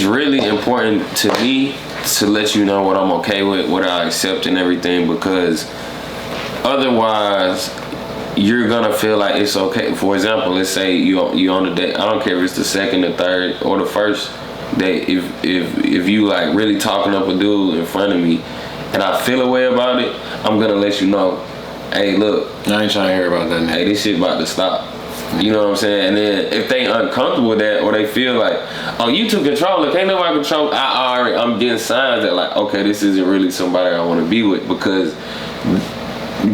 really important to me to let you know what I'm okay with, what I accept and everything, because otherwise you're gonna feel like it's okay. For example, let's say you on a date. I don't care if it's the second, the third, or the first date. If you like really talking up a dude in front of me, and I feel a way about it, I'm gonna let you know. Hey, look, I ain't trying to hear about that. Hey, this shit about to stop. You know what I'm saying? And then if they uncomfortable with that, or they feel like, oh, you took control, like ain't nobody control. I'm getting signs that like, okay, this isn't really somebody I want to be with, because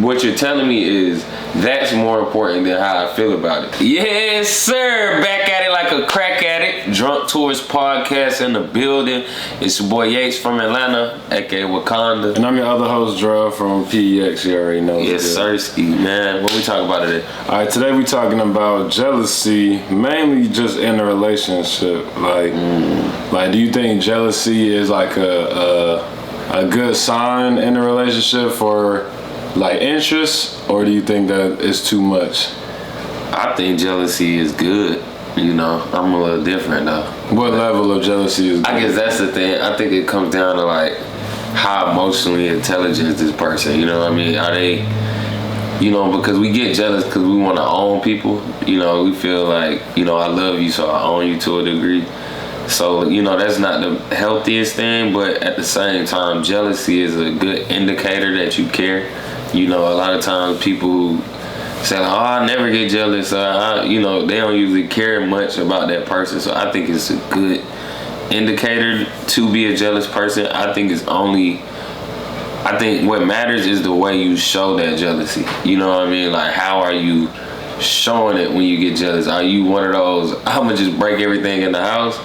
what you're telling me is that's more important than how I feel about it. Yes, sir. Back at it like a crack addict. Drunk Tourist Podcast in the building. It's your boy Yates from Atlanta, aka Wakanda. And I'm your other host, Jerell from PEX. You already know. Yes, sirski, man. What we talking about today? All right, today we talking about jealousy, mainly just in a relationship. Like, do you think jealousy is like a good sign in a relationship for like interest, or do you think that it's too much? I think jealousy is good. You know, I'm a little different though. What level of jealousy is good? I guess that's the thing. I think it comes down to like how emotionally intelligent is this person. You know what I mean? Are they, you know, because we get jealous because we want to own people. You know, we feel like, you know, I love you, so I own you to a degree. So, you know, that's not the healthiest thing, but at the same time, jealousy is a good indicator that you care. You know, a lot of times people who say, oh, I never get jealous, you know, they don't usually care much about that person. So I think it's a good indicator to be a jealous person. I think what matters is the way you show that jealousy. You know what I mean? Like, how are you showing it when you get jealous? Are you one of those, I'm gonna just break everything in the house?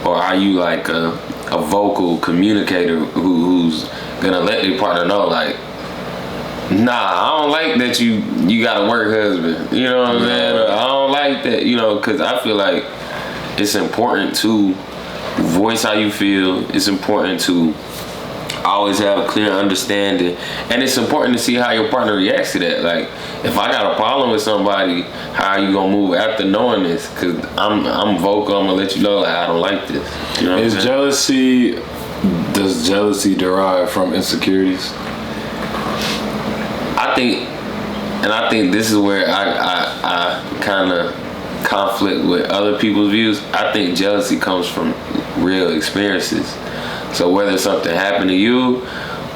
Or are you like a vocal communicator who's gonna let your partner know, like, nah, I don't like that you got a work husband. You know what I'm saying? Or, I don't like that, you know, because I feel like it's important to voice how you feel. It's important to always have a clear understanding. And it's important to see how your partner reacts to that. Like, if I got a problem with somebody, how are you going to move after knowing this? Because I'm vocal. I'm going to let you know, like, I don't like this. You know what I'm saying? Does jealousy derive from insecurities? I think this is where I kind of conflict with other people's views. I think jealousy comes from real experiences. So whether something happened to you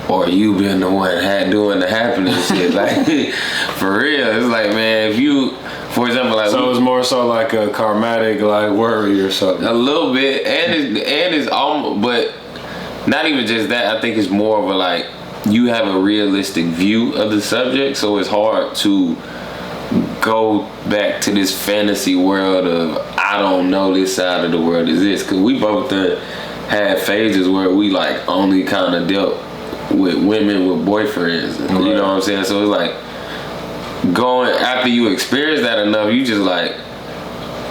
or you been the one doing the happening shit, like for real, it's like, man, if you, for example, like, so it's more so like a karmatic like worry or something. A little bit, and it's almost, but not even just that. I think it's more of a like, you have a realistic view of the subject, so it's hard to go back to this fantasy world of I don't know this side of the world exists, because we both had phases where we like only kind of dealt with women with boyfriends. Right. You know what I'm saying? So it's like going after you experience that enough, you just like,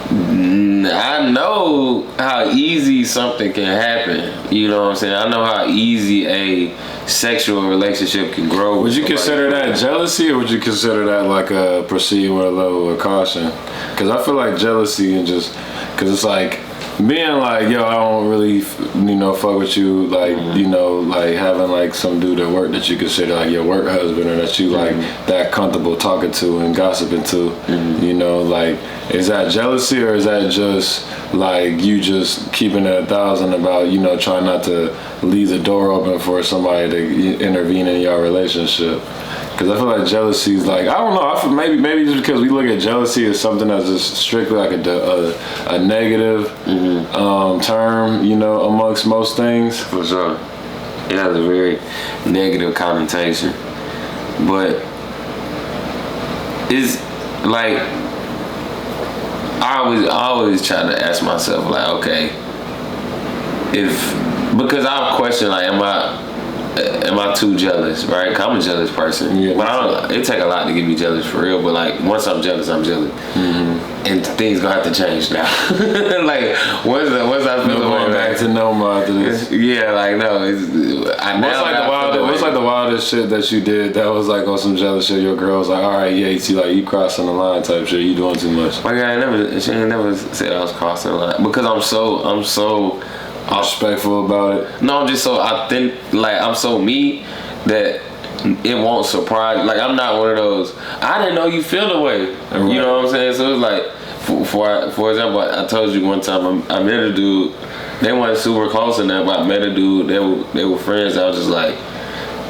I know how easy something can happen. You know what I'm saying? I know how easy a sexual relationship can grow. Would you consider that jealousy, or would you consider that like a proceed with a level of caution? Because I feel like jealousy and just, because it's like being like, yo, I don't really, you know, fuck with you, like, you know, like having like some dude at work that you consider like your work husband, or that you like that comfortable talking to and gossiping to, you know, like, is that jealousy, or is that just like you just keeping it 1,000 about, you know, trying not to leave the door open for somebody to intervene in your relationship? Because I feel like jealousy is like, I don't know, I feel maybe just because we look at jealousy as something that's just strictly like a negative term, you know, amongst most things. For sure. It has a very negative connotation. But it's like, I always try to ask myself, like, okay, because I'll question, like, am I too jealous, right? 'Cause I'm a jealous person. Yeah, but it take a lot to get me jealous for real. But like, once I'm jealous, I'm jealous. And things gonna have to change now. Like, once I feel the way back to normal after this. Yeah, like, no. What's like the wildest shit that you did that was like on some jealous shit? Your girl was like, all right, Yates, you crossing the line type shit. You doing too much. My guy she ain't never said I was crossing the line, because I'm so respectful about it. No, I'm just so authentic. Like I'm so me that it won't surprise. Like I'm not one of those. I didn't know you feel the way. Right. You know what I'm saying? So it's like, for example, I told you one time I met a dude. They weren't super close in that, but I met a dude. They were friends. I was just like,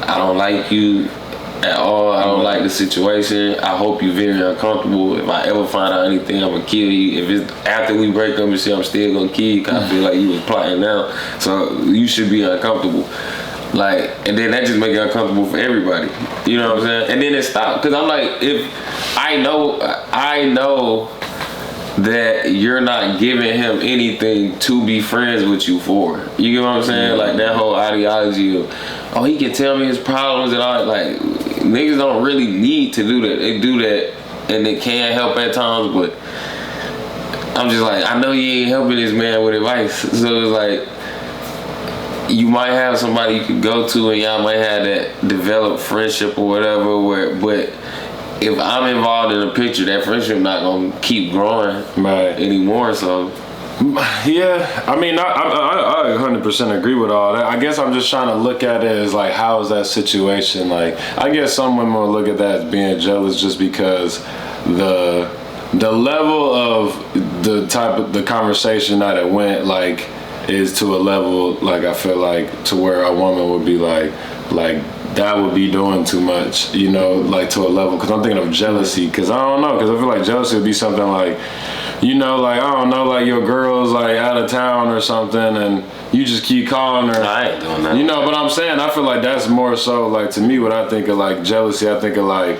I don't like you at all. I don't like the situation. I hope you're very uncomfortable. If I ever find out anything, I'm gonna kill you. If it's after we break up and shit, I'm still gonna kill you. 'Cause I feel like you was plotting now. So you should be uncomfortable. Like, and then that just make it uncomfortable for everybody. You know what I'm saying? And then it stopped. Cause I'm like, if I know that you're not giving him anything to be friends with you for. You get what I'm saying? Like that whole ideology of, oh, he can tell me his problems and all. Like, niggas don't really need to do that. They do that and it can help at times, but I'm just like, I know you ain't helping this man with advice. So it's like, you might have somebody you could go to and y'all might have that developed friendship or whatever, but if I'm involved in a picture, that friendship not gonna keep growing anymore. So, yeah, I mean, I 100% agree with all that. I guess I'm just trying to look at it as like, how is that situation? Like, I guess some women will look at that as being jealous just because the level of the conversation that it went like is to a level like I feel like to where a woman would be like that would be doing too much, you know, like to a level, because I'm thinking of jealousy, because I don't know, because I feel like jealousy would be something like, you know, like, I don't know, like your girl's like out of town or something and you just keep calling her. I ain't doing that. You know, but I'm saying, I feel like that's more so like, to me, what I think of like jealousy, I think of like,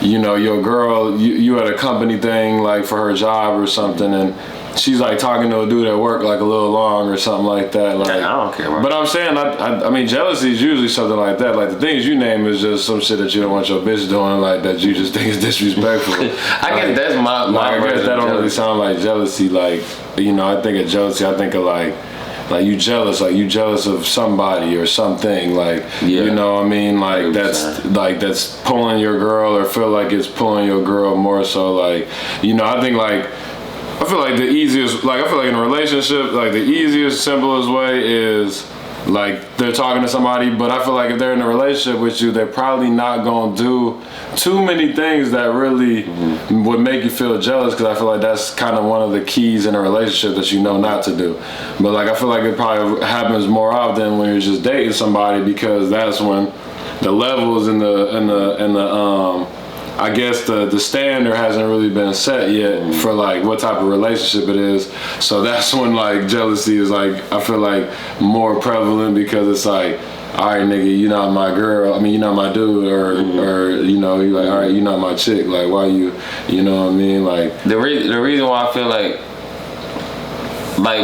you know, your girl, you at a company thing like for her job or something, and she's like talking to a dude at work like a little long or something like that. Like, I don't care. Bro. But I'm saying, I mean, jealousy is usually something like that. Like the things you name is just some shit that you don't want your bitch doing, like that you just think is disrespectful. I guess that's my I guess that don't really sound like jealousy. Like, you know, I think of jealousy, I think of like you jealous of somebody or something, like, you know what I mean, like 100%. that's pulling your girl or feel like it's pulling your girl more so, like, you know, I think like, I feel like the easiest, like I feel like in a relationship, like the easiest, simplest way is like they're talking to somebody, but I feel like if they're in a relationship with you, they're probably not gonna do too many things that really would make you feel jealous, because I feel like that's kind of one of the keys in a relationship that you know not to do. But like I feel like it probably happens more often when you're just dating somebody, because that's when the levels in the I guess the standard hasn't really been set yet for like what type of relationship it is. So that's when like jealousy is like, I feel like more prevalent, because it's like, all right, nigga, you're not my girl. I mean, you're not my dude, or you know, you're like, all right, you're not my chick. Like, why you know what I mean? Like the reason why I feel like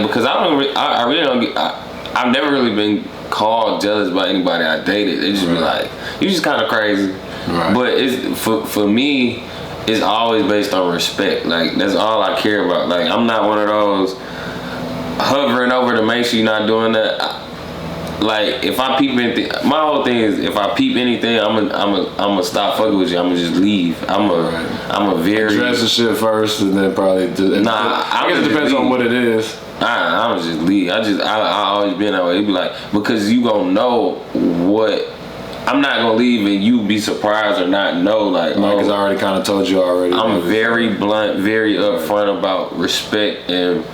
because I really don't get, I've never really been called jealous by anybody I dated. They just be like, you just kind of crazy. Right. But it's for me, it's always based on respect. Like that's all I care about. Like I'm not one of those hovering over to make sure you're not doing that. Like if I peep anything, my whole thing is if I peep anything, I'm gonna stop fucking with you. I'm gonna just leave. I'm a very address the shit first, and then probably I guess it depends on what it is. I'm just leave. I always been that way. It'd be like, because you gonna know what. I'm not gonna leave and you be surprised or not know, like, because I already kind of told you already. I'm very blunt, very upfront about respect and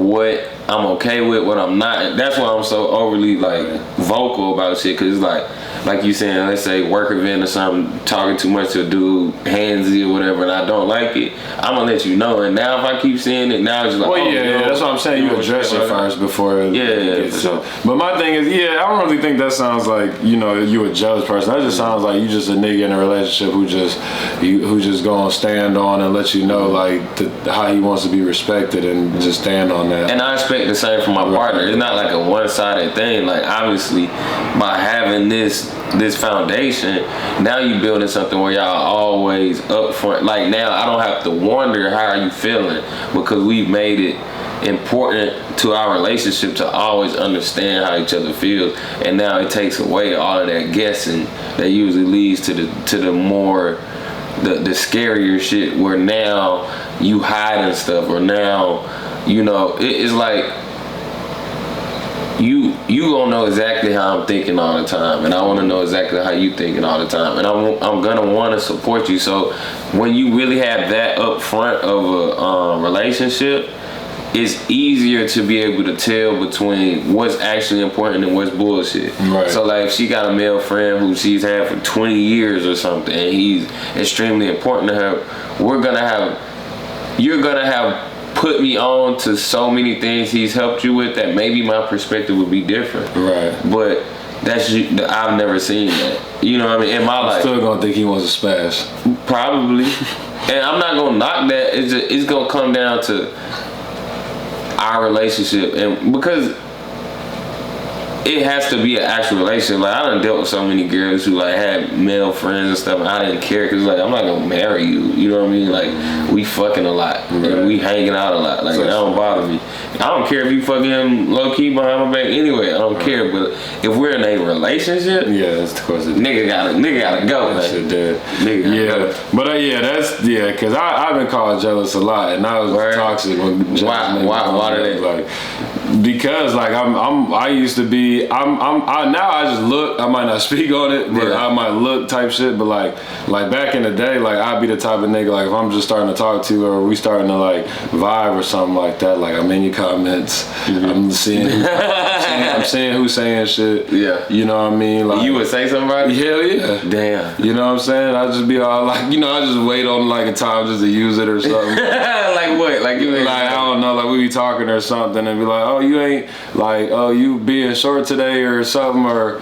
what I'm okay with, what I'm not. That's why I'm so overly like vocal about shit, because it's like you saying, let's say work event or something, talking too much to a dude, handsy or whatever, and I don't like it, I'm gonna let you know. And now if I keep seeing it, now it's just like, that's what I'm saying. You address it first before it gets sure. But my thing is, I don't really think that sounds like, you know, you a jealous person. That just sounds like you just a nigga in a relationship who just gonna stand on and let you know like how he wants to be respected, and just stand on that. And I expect the same from my partner. It's not like a one-sided thing. Like obviously, by having this foundation, now you building something where y'all always up front. Like now I don't have to wonder how are you feeling, because we've made it important to our relationship to always understand how each other feels. And now it takes away all of that guessing that usually leads to the more the scarier shit, where now you hiding stuff, or now, you know, it's like you gonna know exactly how I'm thinking all the time, and I want to know exactly how you thinking all the time, and I'm gonna want to support you. So when you really have that up front of a relationship, it's easier to be able to tell between what's actually important and what's bullshit. Right. So like if she got a male friend who she's had for 20 years or something, and he's extremely important to her, you're gonna have put me on to so many things he's helped you with that maybe my perspective would be different. Right. But I've never seen that. You know what I mean? In my life. Still gonna think he wants to smash. Probably. And I'm not gonna knock that. It's gonna come down to our relationship, and because it has to be an actual relationship. Like I done dealt with so many girls who like had male friends and stuff, and I didn't care because like I'm not gonna marry you. You know what I mean? Like we fucking a lot, and we hanging out a lot. Like that don't bother me. I don't care if you fucking him low key behind my back anyway. I don't care. But if we're in a relationship, yeah, that's of course. Nigga gotta go. That shit dead. Nigga gotta go. But because I've been called jealous a lot, and I was toxic when why did it like? Because like I used to be now I just look. I might not speak on it, but I might look type shit. But like back in the day, like I'd be the type of nigga like if I'm just starting to talk to her or we starting to like vibe or something like that. Like I'm in your comments. I'm seeing who's saying shit. Yeah, you know what I mean. Like you would say somebody. Hell yeah. Damn. You know what I'm saying? I just be all like, I just wait on like a time just to use it or something. Like what? Like you ain't like I don't know. Like we be talking or something and be like, oh you ain't like you being short today or something or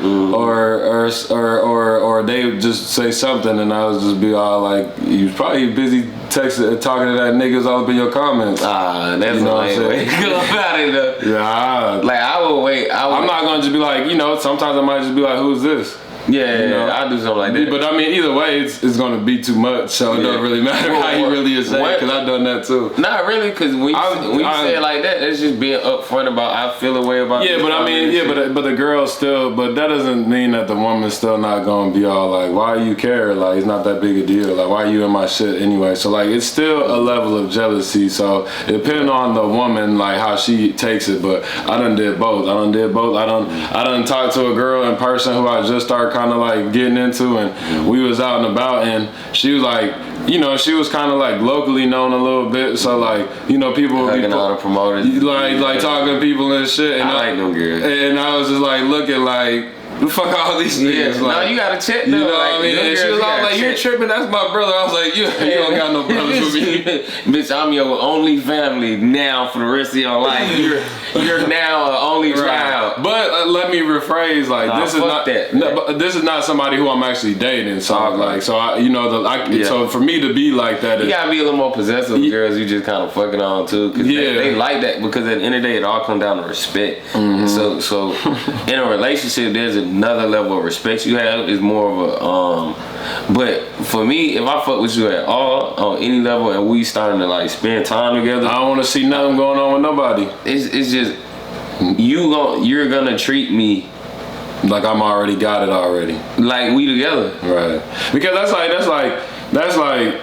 they just say something and I was just be all like you probably busy texting talking to that niggas all up in your comments. That's a lame way to go about it though. Yeah. Like I would wait. I'm not gonna just be like sometimes I might just be like who's this? Yeah, I'll do something like that. But I mean, either way, it's going to be too much, so it doesn't really matter how you really is saying, because I've done that too. Not really, because when you say it like that, it's just being upfront about I feel a way about. Yeah, but I mean, but the girl still, but that doesn't mean that the woman's still not going to be all like, why you care? Like, it's not that big a deal. Like, why you in my shit anyway? So like, it's still a level of jealousy. So depending on the woman, like how she takes it. But I done did both. I done talked to a girl in person who I just started kind of like getting into, and we was out and about, and she was like, she was kind of like locally known a little bit, so like, people would be all the promoters, like talking to people and shit, and I like them girls, and I was just like looking like, fuck all these niggas. Yeah, like, no, you gotta check them. You know what I mean? And she was all like, you're tripping, that's my brother. I was like, you don't got no brothers with me. Bitch, I'm your only family now for the rest of your life. You're now an only child. But let me rephrase, like, this is not somebody who I'm actually dating. So so for me to be like that, you gotta be a little more possessive of girls you just kind of fucking on too, because they like that, because at the end of the day it all comes down to respect. So in a relationship there's another level of respect you have. Is more of a but for me, if I fuck with you at all on any level and we starting to like spend time together, I don't want to see nothing going on with nobody. It's just you're gonna treat me like I'm already got it already, like we together, right? Because that's like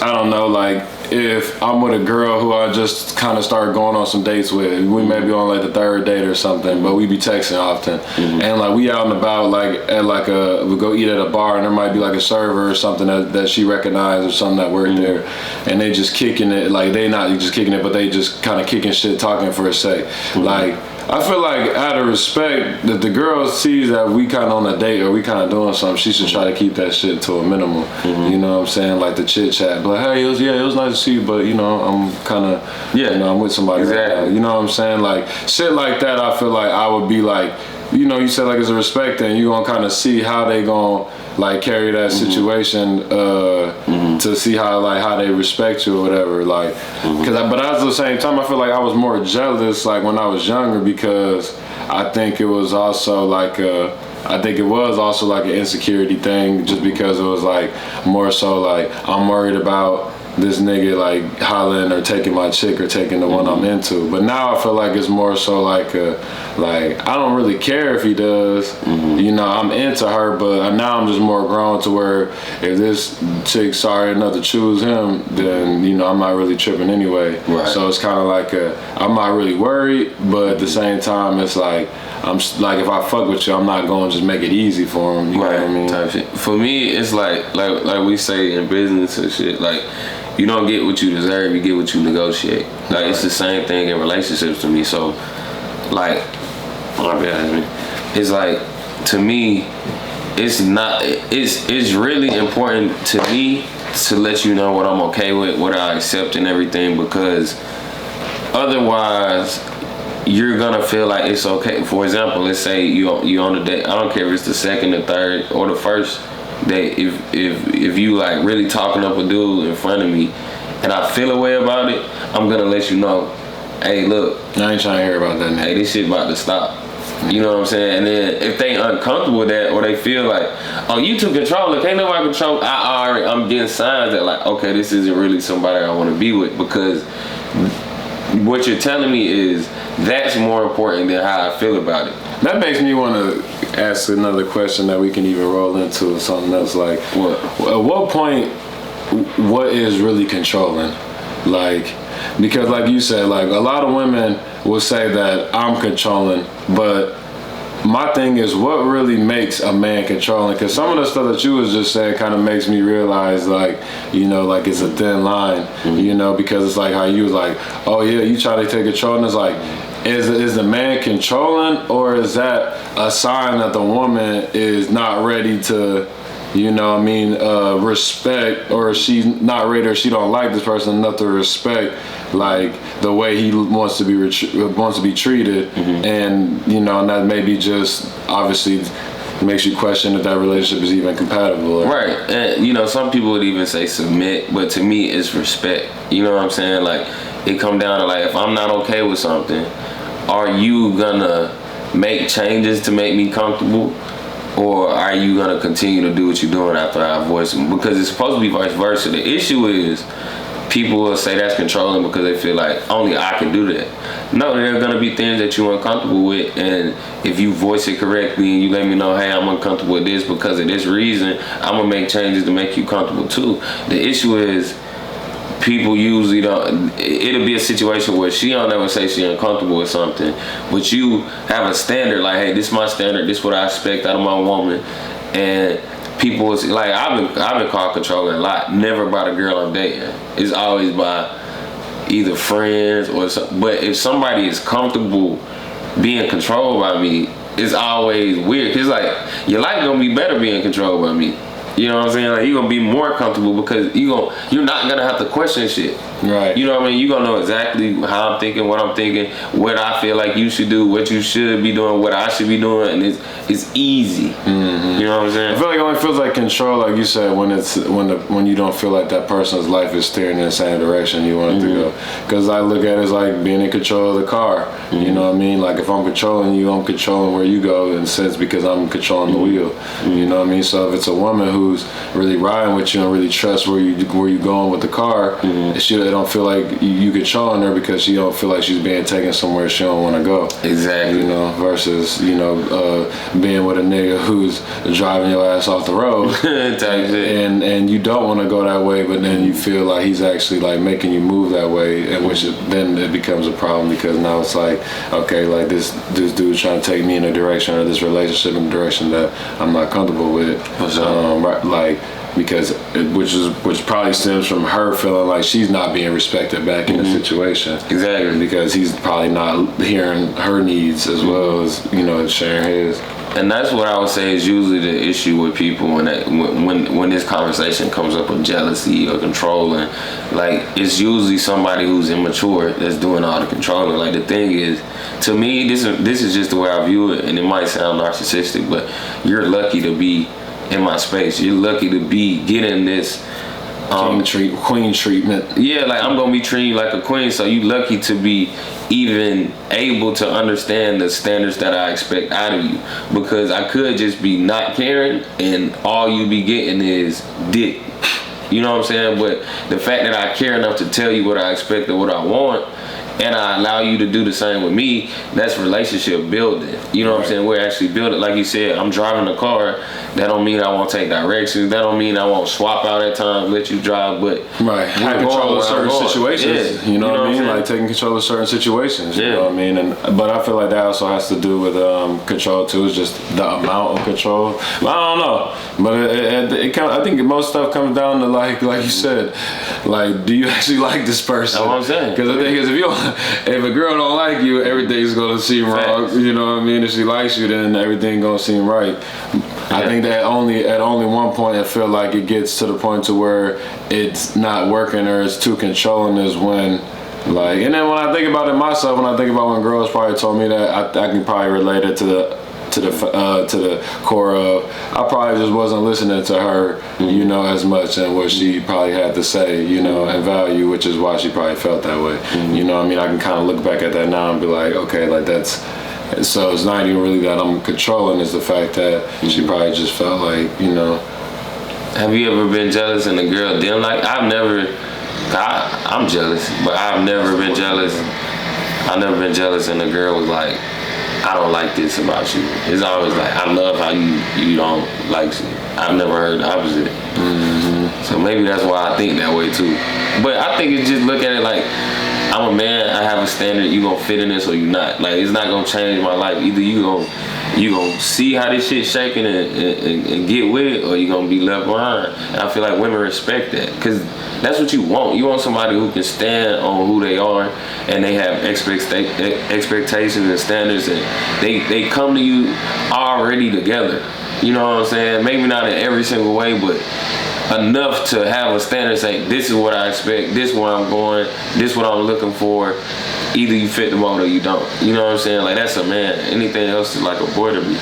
I don't know, like if I'm with a girl who I just kind of start going on some dates with, we may be on like the third date or something, but we be texting often, and like we out and about, like at like we go eat at a bar, and there might be like a server or something that she recognized or something that worked there, and they just kicking it, like they not just kicking it, but they just kind of kicking shit, talking for a sec, like. I feel like out of respect, that the girl sees that we kind of on a date or we kind of doing something, she should try to keep that shit to a minimum. You know what I'm saying? Like the chit chat, but hey, it was nice to see you, but I'm kind of I'm with somebody. Exactly. Right now. You know what I'm saying? Like shit like that. I feel like I would be like, you said like it's a respect thing. You gonna kind of see how they gonna like carry that situation to see how they respect you or whatever, like but at the same time I feel like I was more jealous like when I was younger, because I think it was also like an insecurity thing, just because it was like more so like I'm worried about this nigga like hollering or taking my chick or taking the one I'm into. But now I feel like it's more so like I don't really care if he does. You know, I'm into her, but now I'm just more grown to where if this chick's sorry enough to choose him, then you know I'm not really tripping anyway. Right. So it's kind of like I'm not really worried, but at the same time it's like I'm like if I fuck with you, I'm not going to just make it easy for him. You know what I mean? Type shit. For me, it's like we say in business and shit, like you don't get what you deserve, you get what you negotiate. Like it's the same thing in relationships to me. So like, it's like to me, it's not. It's really important to me to let you know what I'm okay with, what I accept, and everything, because otherwise you're gonna feel like it's okay. For example, let's say you on a date. I don't care if it's the second, the third, or the first date. If you like really talking up a dude in front of me, and I feel a way about it, I'm gonna let you know. Hey, look, I ain't trying to hear about that. Hey, this shit about to stop. You know what I'm saying? And then if they uncomfortable with that, or they feel like, oh, you took control, can't nobody control. I'm getting signs that like, okay, this isn't really somebody I want to be with, because what you're telling me is that's more important than how I feel about it. That makes me want to ask another question that we can even roll into something else. Like, What? At what point, what is really controlling? Like, because like you said, like a lot of women will say that I'm controlling, but my thing is, what really makes a man controlling? Because some of the stuff that you was just saying kind of makes me realize, like, you know, like it's a thin line, you know, because it's like how you was like, oh yeah, you try to take control, and it's like, is the man controlling, or is that a sign that the woman is not ready to, you know what I mean, respect, or she's not ready, or she don't like this person enough to respect like the way he wants to be treated, and you know, and that maybe just obviously makes you question if that relationship is even compatible. Right. And you know, some people would even say submit, but to me it's respect. You know what I'm saying? Like it come down to like, if I'm not okay with something, are you gonna make changes to make me comfortable? Or are you gonna continue to do what you're doing after I voice them? Because it's supposed to be vice versa. The issue is people will say that's controlling because they feel like only I can do that. No, there are gonna be things that you're uncomfortable with, and if you voice it correctly and you let me know, hey, I'm uncomfortable with this because of this reason, I'm gonna make changes to make you comfortable too. The issue is people usually don't. It'll be a situation where she don't ever say she uncomfortable with something, but you have a standard like, hey, this is my standard, this is what I expect out of my woman, and people is like, I've been called controlling a lot. Never by the girl I'm dating. It's always by either friends or something. But if somebody is comfortable being controlled by me, it's always weird. Cause like your life gonna be better being controlled by me. You know what I'm saying? Like you're gonna be more comfortable because you're not gonna have to question shit. Right. You know what I mean? You're gonna know exactly how I'm thinking, what I'm thinking, what I feel like you should do, what you should be doing, what I should be doing, and it's easy. You know what I'm saying? I feel like it only feels like control, like you said, when you don't feel like that person's life is steering in the same direction you want it to go. Because I look at it as like being in control of the car. You know what I mean? Like if I'm controlling you, I'm controlling where you go in a sense because I'm controlling the wheel. You know what I mean? So if it's a woman who's really riding with you and really trusts where you going with the car, she don't feel like you controlling her because she don't feel like she's being taken somewhere she don't want to go. Exactly. You know, versus being with a nigga who's driving your ass off the road and you don't want to go that way, but then you feel like he's actually like making you move that way, and then it becomes a problem because now it's like, okay, like this dude's trying to take me in a direction, or this relationship in a direction that I'm not comfortable with. Like because which probably stems from her feeling like she's not being respected back in the situation. Exactly. Because he's probably not hearing her needs as well as sharing his. And that's what I would say is usually the issue with people when this conversation comes up with jealousy or controlling. Like it's usually somebody who's immature that's doing all the controlling. Like the thing is, to me, this is just the way I view it, and it might sound narcissistic, but you're lucky to be in my space. You're lucky to be getting this queen treatment. Yeah, like I'm gonna be treating you like a queen, so you lucky to be even able to understand the standards that I expect out of you, because I could just be not caring and all you be getting is dick. You know what I'm saying? But the fact that I care enough to tell you what I expect and what I want, and I allow you to do the same with me, that's relationship building. You know what I'm saying? We're actually building. Like you said, I'm driving the car. That don't mean I won't take directions. That don't mean I won't swap out at times, let you drive. But have control of certain situations. Yeah. You know what I mean? Like taking control of certain situations. You know what I mean? But I feel like that also has to do with control too. It's just the amount of control. But I don't know. But I think most stuff comes down to like you said, like, do you actually like this person? That's what I'm saying. Because the thing is, if a girl don't like you, everything's gonna seem wrong. You know what I mean? If she likes you, then everything gonna seem right. I think that at only one point I feel like it gets to the point to where it's not working or it's too controlling is when, like, and then when I think about it myself, when I think about when girls probably told me that, I can probably relate it to the core of I probably just wasn't listening to her, you know, as much and what she probably had to say, you know, and value, which is why she probably felt that way. You know what I mean? I can kind of look back at that now and be like, okay, like that's. So it's not even really that I'm controlling, it's the fact that she probably just felt like, you know. Have you ever been jealous and the girl didn't like? I'm jealous, but I've never been jealous. I've never been jealous and the girl was like, I don't like this about you. It's always like, I love how you don't like you. I've never heard the opposite. So maybe that's why I think that way too. But I think it's just look at it like, I'm a man, I have a standard, you gonna fit in this or you not. Like, it's not gonna change my life. Either you gonna see how this shit shaking and get with it, or you gonna be left behind. And I feel like women respect that, because that's what you want. You want somebody who can stand on who they are, and they have expectations and standards, and they come to you already together. You know what I'm saying? Maybe not in every single way, but enough to have a standard, say, this is what I expect, this is where I'm going, this is what I'm looking for. Either you fit the mold or you don't. You know what I'm saying? Like, that's a man. Anything else is like a boy to me.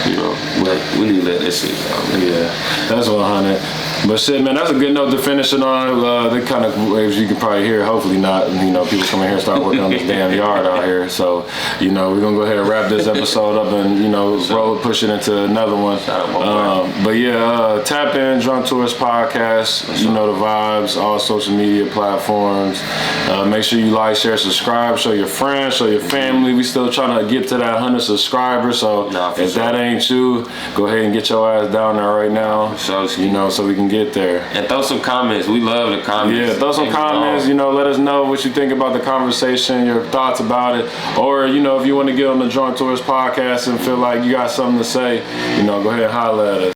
You know, but we need to let that shit go, man. Yeah, that's 100. But shit, man, that's a good note to finish it on. The kind of waves you can probably hear, hopefully not, you know, people come in here and start working on this damn yard out here. So, you know, we're going to go ahead and wrap this episode up and, you know, push it into another one. But yeah, tap in, Drunk Tourist Podcast. You know the vibes, all social media platforms. Make sure you like, share, subscribe, show your friends, show your family. We still trying to get to that 100 subscribers. So if that ain't you, go ahead and get your ass down there right now. You know, so we can get there. And throw some comments. We love the comments. Yeah, throw some comments. You know, let us know what you think about the conversation, your thoughts about it. Or, you know, if you want to get on the Drunk Tourist Podcast and feel like you got something to say, you know, go ahead and holler at us.